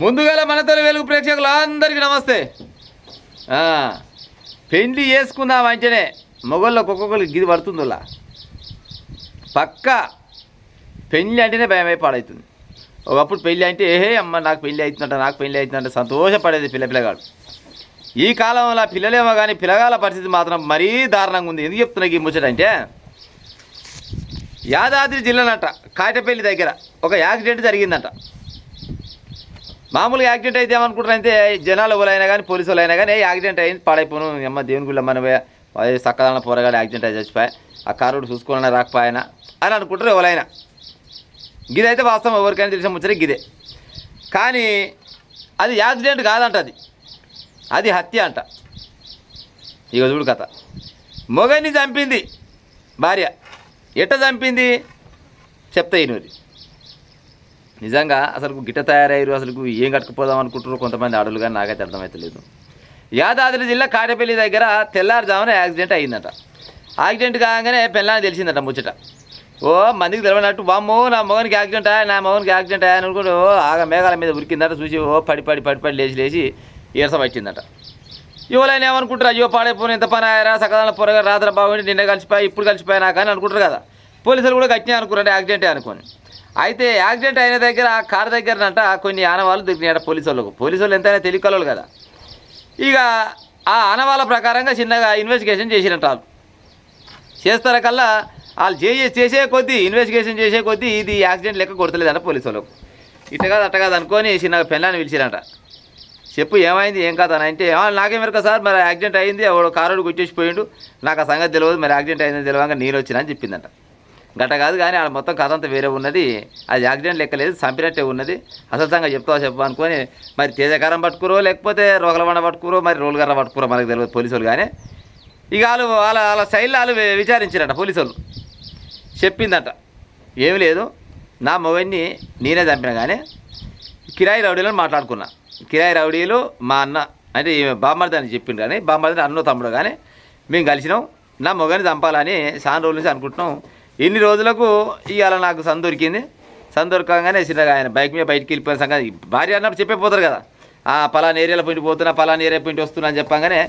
ముందుగా మనతో వెలుగు ప్రేక్షకులు అందరికీ నమస్తే. పెళ్లి చేసుకుందాం అంటేనే మొగళ్ళకి ఒక్కొక్కరికి గిది పడుతుందిలా పక్క పెళ్ళి అంటేనే భయం పాడవుతుంది. ఒకప్పుడు పెళ్ళి అంటే ఏహే అమ్మ నాకు పెళ్ళి అవుతుందంట సంతోషపడేది పిల్లగాడు. ఈ కాలంలో పిల్లలేమో కానీ పిల్లగాల పరిస్థితి మాత్రం మరీ దారుణంగా ఉంది. ఎందుకు చెప్తున్నా ఈ ముచ్చట అంటే, యాదాద్రి జిల్లానట కాటపల్లి దగ్గర ఒక యాక్సిడెంట్ జరిగిందంట. మామూలుగా యాక్సిడెంట్ అయితే ఏమనుకుంటారంటే జనాలు ఎవరైనా కానీ పోలీసు వాళ్ళు అయినా కానీ యాక్సిడెంట్ అయింది పాడైపోను అమ్మ దేవుని గుళ్ళ మన చక్కదాన పోరగాడు యాక్సిడెంట్ అయి చచ్చిపోయా ఆ కారుడు చూసుకోవాలన్నా రాకపోయినా అని అనుకుంటారు ఎవరైనా. గిదైతే వాస్తవం ఎవరికైనా తెలిసిన ముచ్చట గిదే. కానీ అది యాక్సిడెంట్ కాదంట, అది హత్య అంట. ఇక చూడు కథ. మొగని చంపింది భార్య. ఎట్ట చంపింది చెప్తా ఈనూరి. నిజంగా అసలు గిట్ట తయారయ్యారు, అసలు ఏం కట్టుకుపోదాం అనుకుంటున్నారు కొంతమంది ఆడలు, కానీ నాకైతే అర్థమవుతలేదు. యాదాద్రి జిల్లా కాటపల్లి దగ్గర తెల్లారుజామున యాక్సిడెంట్ అయిందట. యాక్సిడెంట్ కాగానే పెళ్ళాన్ని తెలిసిందట ముచ్చట. ఓ మందికి తెలియనట్టు బామ్మో నా మొగనికి యాక్సిడెంట్ అయ్యా అనుకుంటూ ఆగ మేఘాల మీద ఉరికిందట. చూసి ఓ పడి లేచి ఈరస పట్టిందట. ఇవ్వలేని ఏమనుకుంటారు, అయ్యో పాడైపోయిన ఎంత పని అయ్యారా సకదాన పొరగా రాత్రి బాగుండి నిన్న కలిసిపోయి ఇప్పుడు కలిసిపోయినా కానీ అనుకుంటారు కదా. పోలీసులు కూడా గట్టినే అనుకున్నారంటే యాక్సిడెంటే అనుకోని. అయితే యాక్సిడెంట్ అయిన దగ్గర ఆ కారు దగ్గరనంట కొన్ని ఆనవాళ్ళు దొరికినాయట పోలీసు వాళ్ళు ఎంతైనా తెలియకలు కదా. ఇక ఆ ఆనవాళ్ళ ప్రకారంగా చిన్నగా ఇన్వెస్టిగేషన్ చేసినట్టు వాళ్ళు చేస్తారా కల్లా వాళ్ళు చేసే కొద్దీ ఇన్వెస్టిగేషన్ చేసే కొద్దీ ఇది యాక్సిడెంట్ లెక్క కొడతలేదంట పోలీసు వాళ్ళకు. ఇట్ట కాదు అట్ట కాదు అనుకొని చిన్నగా పెళ్ళాన్ని పిలిచిరంట. చెప్పు ఏమైంది ఏం కాదు అని అంటే, నాకేం మెరక సార్ మరి యాక్సిడెంట్ అయింది, ఎవడో కారుడికి వచ్చేసిపోయిండు, నాకు ఆ సంగతి తెలియదు, మరి యాక్సిడెంట్ అయిందని తెలియక నేను వచ్చినా అని చెప్పిందంట. గట్ట కాదు కానీ ఆడ మొత్తం కథ అంతా వేరే ఉన్నది, అది యాక్సిడెంట్ లెక్కలేదు చంపినట్టే ఉన్నది, అసలు సంగతి చెప్పు అనుకొని మరి తేజకారం పట్టుకురో లేకపోతే రోగలబండ పట్టుకురో మరి రోలుగర్ర పట్టుకురో మనకు తెలియదు పోలీసు వాళ్ళు. కానీ ఇక వాళ్ళ స్టైల్లో వాళ్ళు విచారించారట పోలీసు వాళ్ళు. చెప్పిందట ఏమి లేదు, నా మొగన్ని నేనే చంపిన కానీ కిరాయి రౌడీలను మాట్లాడుకున్నా. కిరాయి రౌడీలు మా అన్న అంటే బామ్మర్ది అని చెప్పిండు, కానీ బామ్మర్ది అన్నో తమ్ముడు కానీ మేము కలిసినాం, నా మొగని చంపాలని చాలా రోజుల నుంచి అనుకుంటున్నాం. ఇన్ని రోజులకు ఇవాళ నాకు సందు దొరికింది. సందు దొరకగానే చిన్నగా ఆయన బైక్ మీద బయటికి వెళ్ళిపోయిన సంగతి భార్య అన్నప్పుడు చెప్పిపోతారు కదా, పలానా ఏరియాలో పోయింటి పోతున్నా పలానా ఏరియా పోయింటి వస్తున్నా అని చెప్పగానే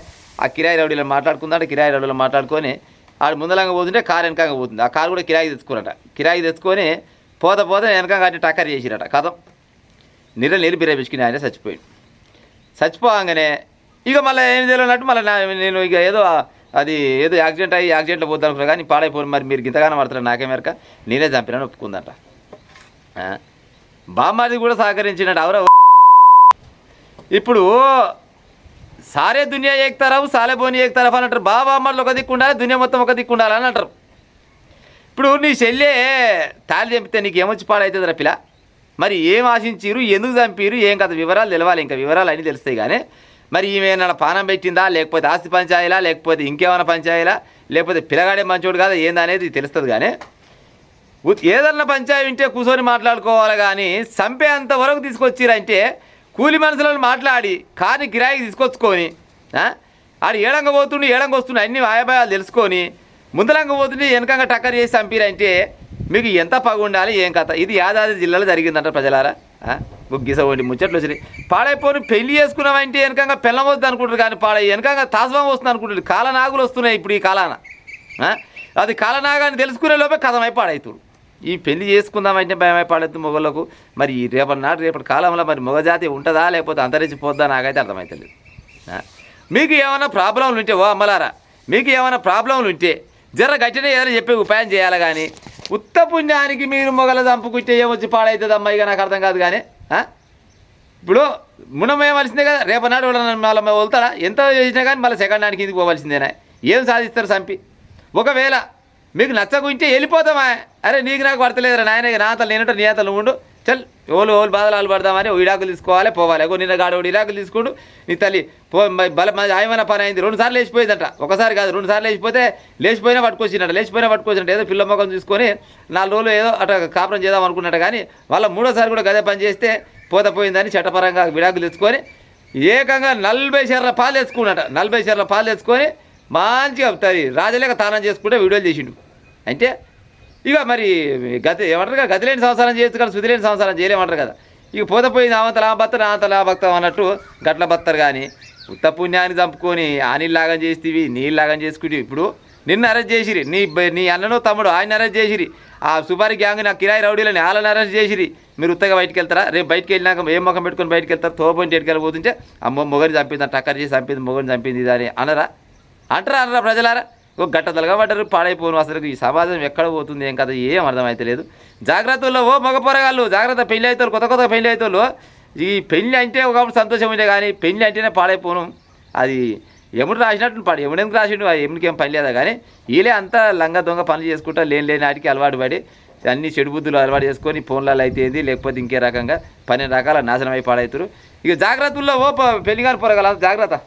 ఆ కిరాయి రౌడీలో మాట్లాడుకుందంటే కిరాయి రౌడీలో మాట్లాడుకొని ఆడు ముందలంగా పోతుంటే కారు వెనకంగా పోతుంది. ఆ కారు కూడా కిరాయికి తెచ్చుకున్నట. కిరాయికి తెచ్చుకొని పోత వెనకంగా అట్టి టక్కర్ చేసిరట. కథం నీళ్ళు బిరేపించుకుని ఆయన చచ్చిపోగానే ఇక మళ్ళీ ఏం తెలియనట్టు మళ్ళీ నేను ఇక ఏదో యాక్సిడెంట్లో పోద్దాం అనుకున్నా కానీ పాడైపోయి మరి మీరు గింతగానే పడతారు నాకే మేరక నేనే చంపినని ఒప్పుకుందంట. బామ్మాది కూడా సహకరించినట్టు అవరా. ఇప్పుడు సారే దునియా ఏక్తారావు సాలే బోని ఏక్తారావు అని అంటారు. బామ్మాడిలో ఒక దిక్కు ఉండాలి, దునియా మొత్తం ఒక దిక్కు ఉండాలని అంటారు. ఇప్పుడు నీ చెల్లె తాళి చంపితే నీకు ఏమొచ్చి పాడవుతుంది రా పిల్ల, మరి ఏం ఆశించారు, ఎందుకు చంపారు, ఏం కథ వివరాలు తెలవాలి. ఇంకా వివరాలు అన్నీ తెలుస్తాయి. కానీ మరి ఈమె ఏమైనా పానం పెట్టిందా, లేకపోతే ఆస్తి పంచాయిలా, లేకపోతే ఇంకేమైనా పంచాయిలా, లేకపోతే పిల్లగాడే మంచోడు కాదా ఏందా అనేది తెలుస్తుంది. కానీ ఏదన్నా పంచాయి వింటే కూర్చొని మాట్లాడుకోవాలి. కానీ చంపేంత వరకు తీసుకొచ్చిరంటే కూలి మనుషులను మాట్లాడి కార్ని కిరాయికి తీసుకొచ్చుకొని ఆడు ఏడంగా వస్తుండే అన్ని ఆయాభాయాలు తెలుసుకొని ముందలంగా పోతుంటే వెనకంగా టక్కర్ చేసి చంపిరంటే మీకు ఎంత పగ ఉండాలి ఏం కథ. ఇది యాదాద్రి జిల్లాలో జరిగిందంట ప్రజలారా. గీస వంటి ముచ్చట్లు వచ్చినాయి. పాడైపోయి పెళ్లి చేసుకున్నామంటే వెనకంగా పెళ్ళం వస్తుంది అనుకుంటారు, కానీ వెనకంగా తాస్వం వస్తుంది అనుకుంటారు. కాలనాగులు వస్తున్నాయి ఇప్పుడు ఈ కాలాన. అది కాలనాగాన్ని తెలుసుకునే లోపే కథమై పాడవుతాడు. ఈ పెళ్లి చేసుకుందామంటే భయమై పాడవుతుంది మొగళ్ళకు. మరి రేపటి కాలంలో మరి మొగజాతి ఉంటుందా లేకపోతే అంతరించిపోద్దా నాకైతే అర్థమవుతలేదు. మీకు ఏమైనా ప్రాబ్లంలు ఉంటే అమ్మలారా, మీకు ఏమైనా ప్రాబ్లంలు ఉంటే జర గట్టినే ఏదైనా చెప్పే ఉపాయం చేయాలి. కానీ ఉత్త పుణ్యానికి మీరు మొగల చంపుకుంటే ఏమొచ్చి పాడవుతుంది అమ్మాయిగా నాకు అర్థం కాదు. కానీ ఇప్పుడు మునమేయవలసిందే కదా, రేపనాడు మళ్ళీ వెళ్తాడా ఎంత చేసినా కానీ మళ్ళీ సెకండ్ హ్యాండ్కి ఇందుకు పోవలసిందేనా, ఏం సాధిస్తారు చంపి. ఒకవేళ మీకు నచ్చకుంటే వెళ్ళిపోతామా, అరే నీకు నాకు పడతలేదురా నాయన నా అంతలు నేనంటే నీ అంతలు ఉండు చల్ ఓలు బాధలు పడదామని విడాకులు తీసుకోవాలి పోవాలి. నిన్న గాడు విడాకులు తీసుకుంటూ నీ తల్లి బల ఆయమైన పని అయింది 2 సార్లు లేచిపోయిందంట. ఒకసారి కాదు 2 సార్లు లేచిపోయినా పట్టుకొచ్చినట్టు ఏదో పిల్ల మొఖం తీసుకొని 4 రోజులు ఏదో అట్లా కాపురం చేద్దాం అనుకున్నట్టు. కానీ వాళ్ళ 3వ సారి కూడా గదే పని చేస్తే పోయిందని చట్టపరంగా విడాకులు తెచ్చుకొని ఏకంగా 40 షేర్ల పాలు తెచ్చుకున్నట. 40 షేర్ల పాలు తెచ్చుకొని మంచిగా రాజలేక తానం చేసుకుంటే వీడియోలు చేసిండు. అంటే ఇక మరి ఏమంటారు కదా, గతి లేని సంసారం చేయొచ్చు కానీ శుద్ధి లేని సంసారం చేయలేమంటారు కదా. ఇక పోతే పోయి నావంతలా బత్త నావంతలా భక్తం అన్నట్టు గట్ల బత్తారు. కానీ ఉత్త పుణ్యాన్ని చంపుకొని ఆనిలాగం చేస్తేవి నీళ్ళలాగం చేసుకుంటే ఇప్పుడు నిన్ను అరెస్ట్ చేసిరి, నీ అన్ననో తమ్ముడు ఆయన అరెస్ట్ చేసిరి, ఆ సుపారి గ్యాంగ్ నా కిరాయి రౌడీలని వాళ్ళని అరెస్ట్ చేసిరి. మీరు ఉత్తగా బయటికి వెళ్తారా? రేపు బయటికి వెళ్ళినాక ఏం ముఖం పెట్టుకొని బయటికి వెళ్తారు? తోపోయింటి ఎటుకెళ్ళి పోతుంటే అమ్మ మొగని చంపింది, టక్కర్ చేసి చంపింది, మొగని చంపింది ఇది అని అనరా? అంటారా ప్రజలారా? ఒక గట్టదలుగా పడ్డారు, పాడైపోను. అసలు ఈ సమాజం ఎక్కడ పోతుంది ఏం కదా ఏం అర్థమైతే లేదు. జాగ్రత్తలో ఓ మగ పొరగాళ్ళు జాగ్రత్త. పెళ్ళి అవుతారు, కొత్త పెళ్ళి అవుతారు. ఈ పెళ్ళి అంటే ఒకప్పుడు సంతోషం ఉండే, కానీ పెళ్ళి అంటేనే పాడైపోను. అది ఎముడు రాసినట్టు పాడు. ఎముడు ఎందుకు రాసిండు? ఎముడికి ఏం పని లేదా? కానీ వీళ్ళే అంతా లంగ దొంగ పనులు చేసుకుంటా లేని నాటికి అలవాటు పడి అన్ని చెడు బుద్ధులు అలవాటు చేసుకొని ఫోన్లలో అయితే ఏంది, లేకపోతే ఇంకే రకంగా 12 రకాల నాశనం అయి పాడవుతారు. ఇక జాగ్రత్తల్లో ఓ పెళ్లి కానీ పొరగల జాగ్రత్త.